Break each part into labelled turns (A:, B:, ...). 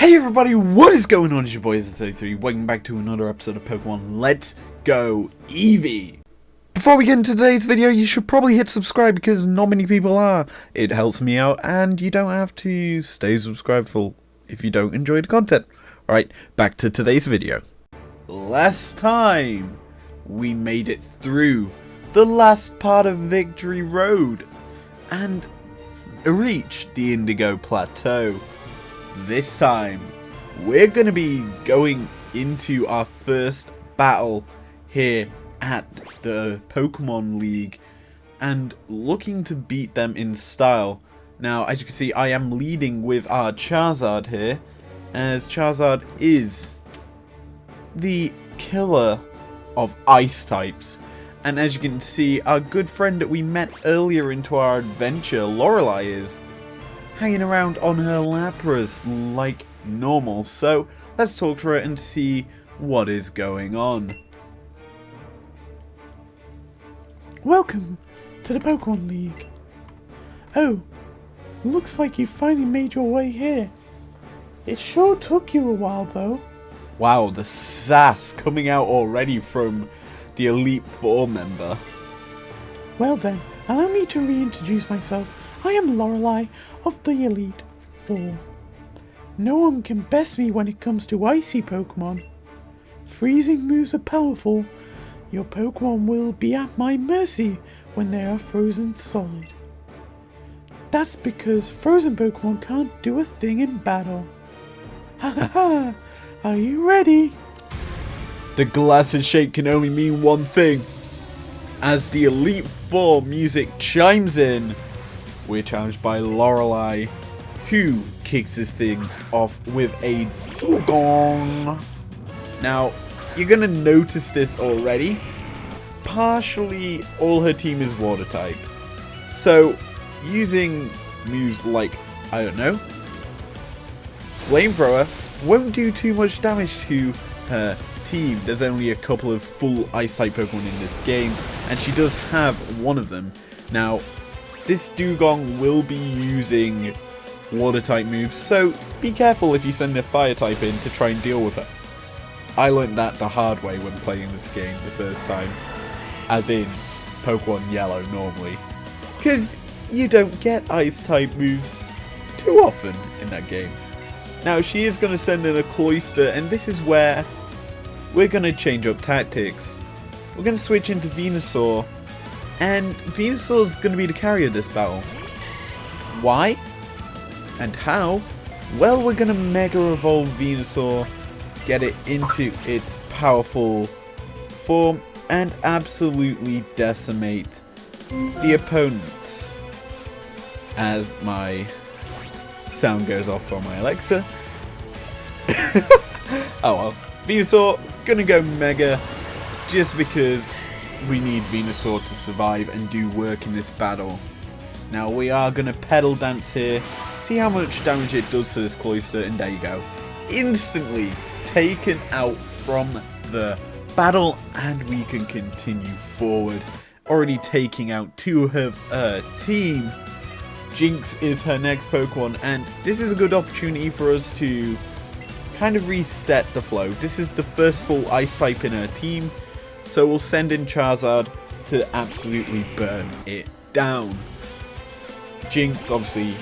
A: Hey everybody, what is going on? It's your boy izlogic.business. Welcome back to another episode of Pokemon Let's Go Eevee. Before we get into today's video, you should probably hit subscribe because not many people are. It helps me out and you don't have to stay subscribed if you don't enjoy the content. Alright, back to today's video. Last time, we made it through the last part of Victory Road and reached the Indigo Plateau. This time, we're going to be going into our first battle here at the Pokemon League and looking to beat them in style. Now, as you can see, I am leading with our Charizard here, as Charizard is the killer of ice types. And as you can see, our good friend that we met earlier into our adventure, Lorelei, is hanging around on her Lapras like normal. So let's talk to her and see what is going on.
B: Welcome to the Pokemon League. Oh, looks like you finally made your way here. It sure took you a while though.
A: Wow, the sass coming out already from the Elite Four member.
B: Well then, allow me to reintroduce myself. I am Lorelei of the Elite Four. No one can best me when it comes to icy Pokemon. Freezing moves are powerful. Your Pokemon will be at my mercy when they are frozen solid. That's because frozen Pokemon can't do a thing in battle. Ha ha ha! Are you ready?
A: The glass and shake can only mean one thing. As the Elite Four music chimes in, we're challenged by Lorelei, who kicks this thing off with a gong. Now, you're going to notice this already. Partially, all her team is water type. So, using moves like, I don't know, Flamethrower won't do too much damage to her team. There's only a couple of full ice type Pokemon in this game, and she does have one of them. Now, this Dugong will be using water type moves, so be careful if you send a fire type in to try and deal with her. I learned that the hard way when playing this game the first time, as in Pokemon Yellow normally, because you don't get ice type moves too often in that game. Now she is going to send in a Cloyster, and this is where we're going to change up tactics. We're going to switch into Venusaur. And Venusaur's going to be the carrier of this battle. Why? And how? Well, we're going to Mega Evolve Venusaur, get it into its powerful form, and absolutely decimate the opponents. As my sound goes off from my Alexa. Oh well. Venusaur, gonna go Mega, just because we need Venusaur to survive and do work in this battle. Now we are going to Pedal Dance here, see how much damage it does to this Cloyster, and there you go. Instantly taken out from the battle, and we can continue forward. Already taking out two of her team. Jinx is her next Pokemon, and this is a good opportunity for us to kind of reset the flow. This is the first full Ice type in her team. So we'll send in Charizard to absolutely burn it down. Jinx obviously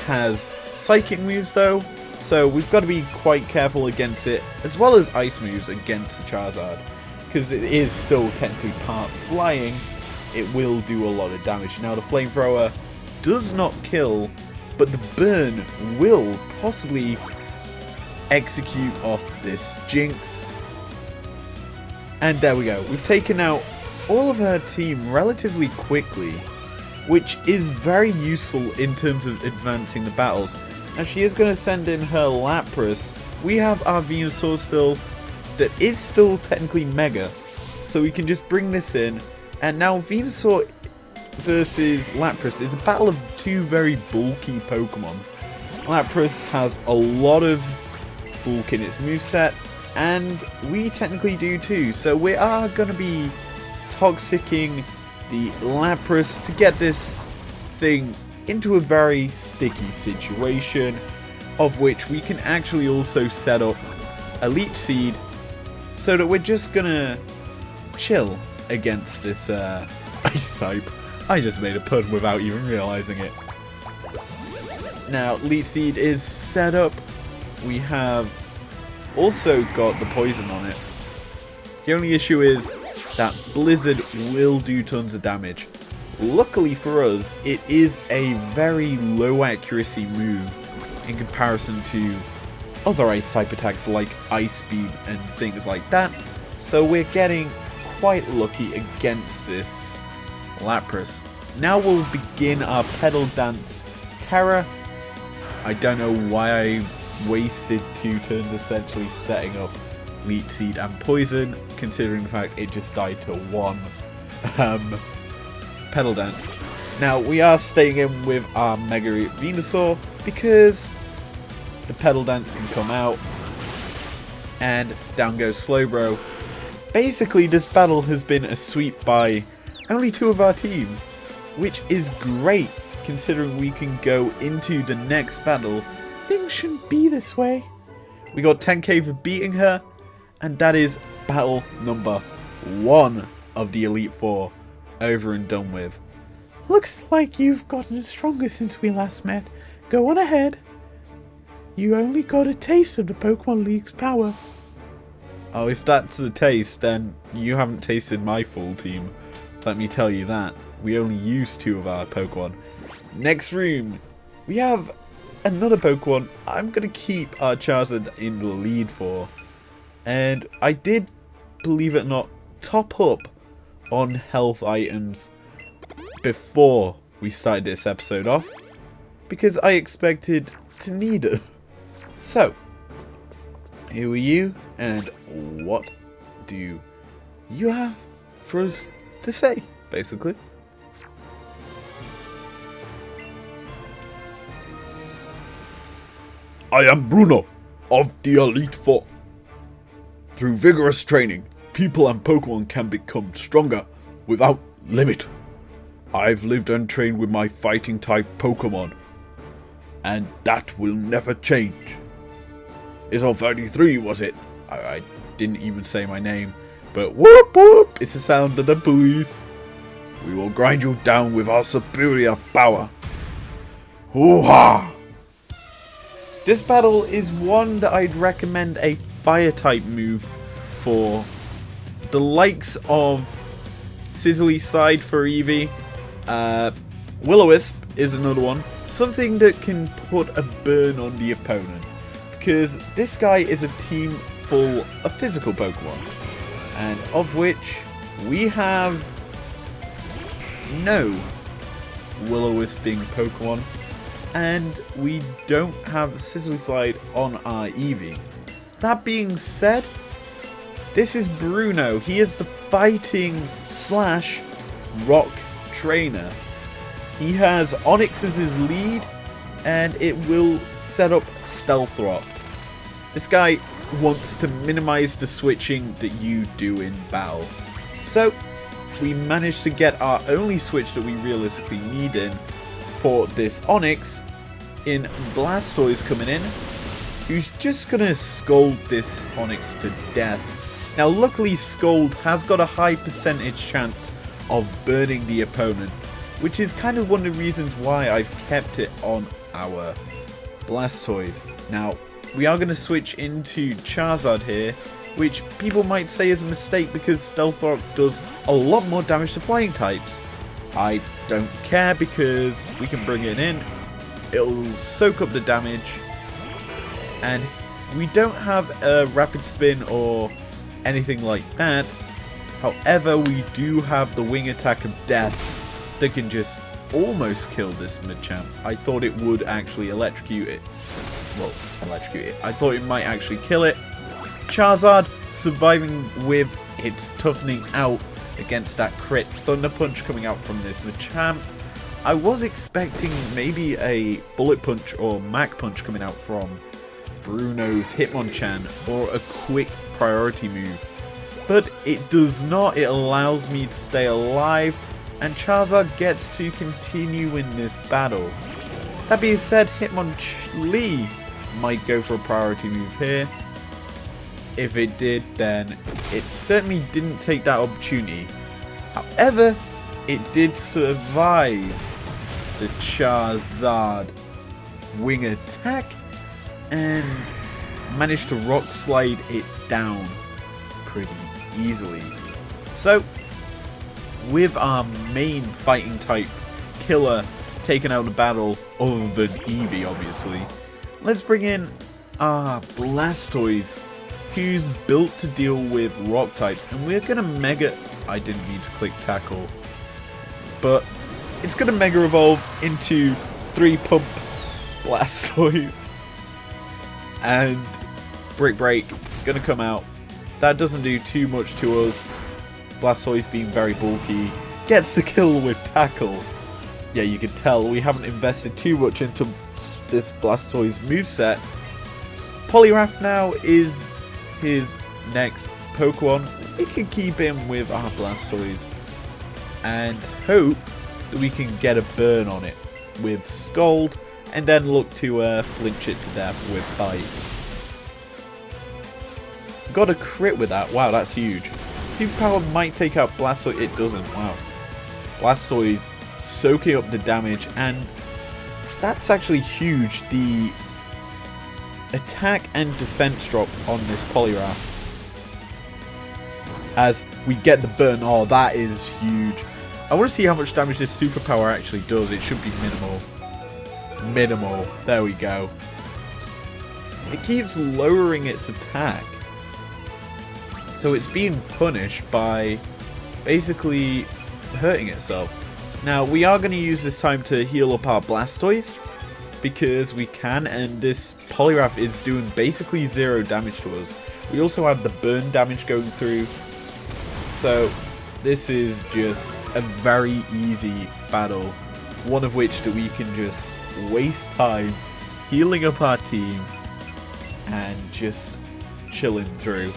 A: has Psychic moves though, so we've got to be quite careful against it, as well as Ice moves against the Charizard, because it is still technically part flying. It will do a lot of damage. Now the Flamethrower does not kill, but the burn will possibly execute off this Jinx. And there we go. We've taken out all of her team relatively quickly, which is very useful in terms of advancing the battles. Now she is going to send in her Lapras. We have our Venusaur still, that is still technically Mega. So we can just bring this in. And now Venusaur versus Lapras is a battle of two very bulky Pokemon. Lapras has a lot of bulk in its moveset, and we technically do too, so we are going to be toxicking the Lapras to get this thing into a very sticky situation. of which we can actually also set up a Leech Seed so that we're just gonna chill against this Ice type. I just made a pun without even realizing it. Now, Leech Seed is set up. We have also got the poison on it. The only issue is that Blizzard will do tons of damage. Luckily for us, it is a very low accuracy move in comparison to other Ice type attacks like Ice Beam and things like that. So we're getting quite lucky against this Lapras. Now we'll begin our Petal Dance Terror. I don't know why I wasted 2 turns essentially setting up Leech Seed and Poison, considering the fact it just died to 1 Petal Dance. Now we are staying in with our Mega Venusaur because the Petal Dance can come out and down goes Slowbro. Basically this battle has been a sweep by only 2 of our team, which is great considering we can go into the next battle.
B: Things shouldn't be this way.
A: We got 10k for beating her, and that is battle number 1 of the Elite Four over and done with.
B: Looks like you've gotten stronger since we last met. Go on ahead. You only got a taste of the Pokemon League's power.
A: Oh, if that's the taste, then you haven't tasted my full team. Let me tell you that. We only used 2 of our Pokemon. Next room, we have another Pokemon I'm going to keep our Charizard in the lead for. And I did, believe it or not, top up on health items before we started this episode off, because I expected to need it. So, who are you, and what do you have for us to say, basically?
C: I am Bruno of the Elite Four. Through vigorous training, people and Pokemon can become stronger without limit. I've lived and trained with my fighting type Pokemon, and that will never change. It's on 33, was it?
A: I didn't even say my name, but whoop whoop, it's the sound of the police.
C: We will grind you down with our superior power. Hoo-ha!
A: This battle is one that I'd recommend a fire type move for. The likes of Sizzly Side for Eevee, Will-O-Wisp is another one. Something that can put a burn on the opponent, because this guy is a team full of physical Pokemon, and of which we have no Will-O-Wisp being Pokemon, and we don't have Sizzly Slide on our Eevee. That being said, this is Bruno. He is the fighting slash rock trainer. He has Onix as his lead, and it will set up Stealth Rock. This guy wants to minimize the switching that you do in battle. So we managed to get our only switch that we realistically need in for this Onix in Blastoise coming in, who's just gonna scold this Onix to death. Now luckily Scold has got a high percentage chance of burning the opponent, which is kind of one of the reasons why I've kept it on our Blastoise. Now we are going to switch into Charizard here, which people might say is a mistake because Stealth Rock does a lot more damage to flying types. I don't care because we can bring it in, it'll soak up the damage, and we don't have a Rapid Spin or anything like that. However, we do have the Wing Attack of Death that can just almost kill this Machamp. I thought it would actually electrocute it. Well, electrocute it. I thought it might actually kill it. Charizard surviving with its toughening out against that crit Thunder Punch coming out from this Machamp. I was expecting maybe a Bullet Punch or Mach Punch coming out from Bruno's Hitmonchan, or a quick priority move. But it does not. It allows me to stay alive, and Charizard gets to continue in this battle. That being said, Hitmonchan might go for a priority move here. If it did, then it certainly didn't take that opportunity. However, it did survive the Charizard wing attack and managed to rock slide it down pretty easily. So, with our main fighting type killer taken out of the battle, other than Eevee obviously, let's bring in our Blastoise, who's built to deal with rock types, and we're gonna mega... I didn't mean to click tackle, but it's gonna mega evolve into 3-pump Blastoise, and Brick Break gonna come out. That doesn't do too much to us. Blastoise being very bulky gets the kill with tackle. Yeah, you can tell we haven't invested too much into this Blastoise moveset. Poliwrath now is his next Pokemon. We can keep him with our Blastoise and hope that we can get a burn on it with Scald, and then look to flinch it to death with Bite. Got a crit with that. Wow, that's huge. Superpower might take out Blastoise. It doesn't. Wow. Blastoise soaking up the damage, and that's actually huge. The attack and defense drop on this Poliwrath as we get the burn. Oh, that is huge. I want to see how much damage this superpower actually does. It should be minimal. Minimal. There we go. It keeps lowering its attack, so it's being punished by basically hurting itself. Now, we are going to use this time to heal up our Blastoise, because we can, and this Poliwrath is doing basically 0 damage to us. We also have the burn damage going through, so this is just a very easy battle, one of which that we can just waste time healing up our team and just chilling through.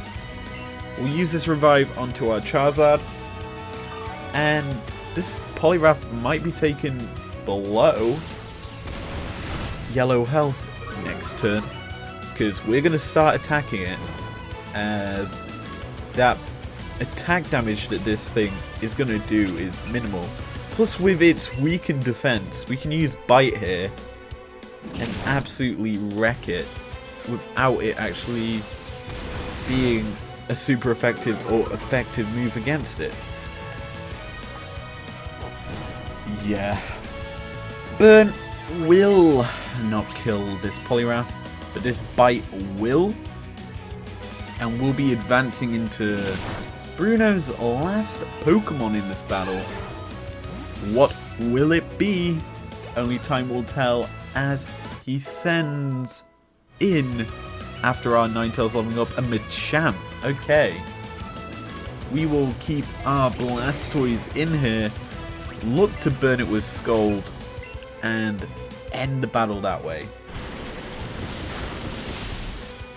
A: We'll use this revive onto our Charizard, and this Poliwrath might be taken below yellow health next turn, because we're going to start attacking it, as that attack damage that this thing is going to do is minimal. Plus, with its weakened defense, we can use Bite here and absolutely wreck it without it actually being a super effective or effective move against it. Yeah. Burn will not kill this Poliwrath, but this Bite will. And we'll be advancing into Bruno's last Pokemon in this battle. What will it be? Only time will tell, as he sends in, after our Ninetales leveling up, a Machamp. Okay. We will keep our Blastoise in here, look to burn it with Scald, and end the battle that way.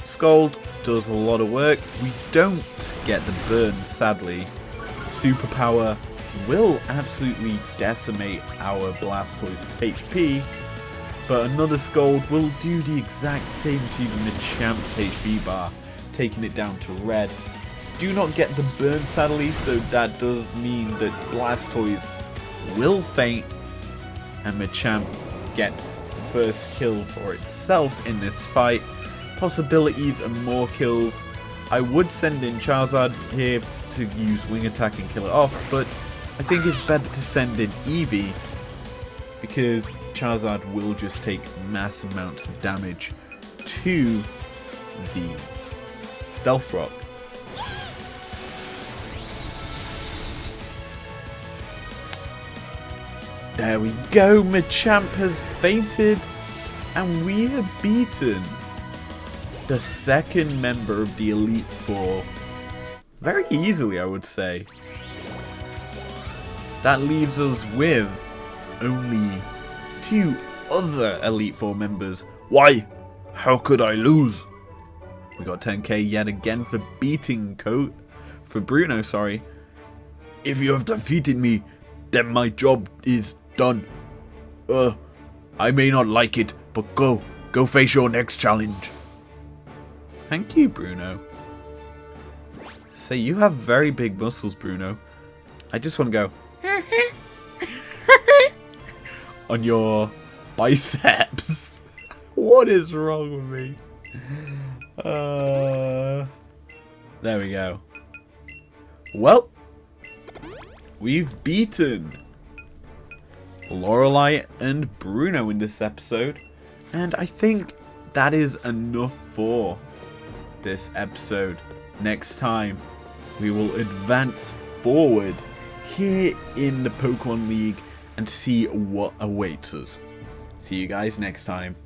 A: Scald does a lot of work. We don't get the burn, sadly. Superpower will absolutely decimate our Blastoise HP, but another Scald will do the exact same to the Machamp's HP bar, taking it down to red. Do not get the burn, sadly, so that does mean that Blastoise will faint, and Machamp gets first kill for itself in this fight. Possibilities and more kills. I would send in Charizard here to use Wing Attack and kill it off, but I think it's better to send in Eevee, because Charizard will just take mass amounts of damage to the Stealth Rock. There we go, Machamp has fainted, and we have beaten the second member of the Elite Four very easily, I would say. That leaves us with only 2 other Elite Four members.
C: Why? How could I lose?
A: We got 10k yet again for beating Bruno, sorry.
C: If you have defeated me, then my job is done. I may not like it, but go. Go face your next challenge.
A: Thank you, Bruno. So you have very big muscles, Bruno. I just want to go on your biceps. What is wrong with me? There we go. Well, we've beaten Lorelei and Bruno in this episode, and I think that is enough for this episode. Next time, we will advance forward here in the Pokemon League and see what awaits us. See you guys next time.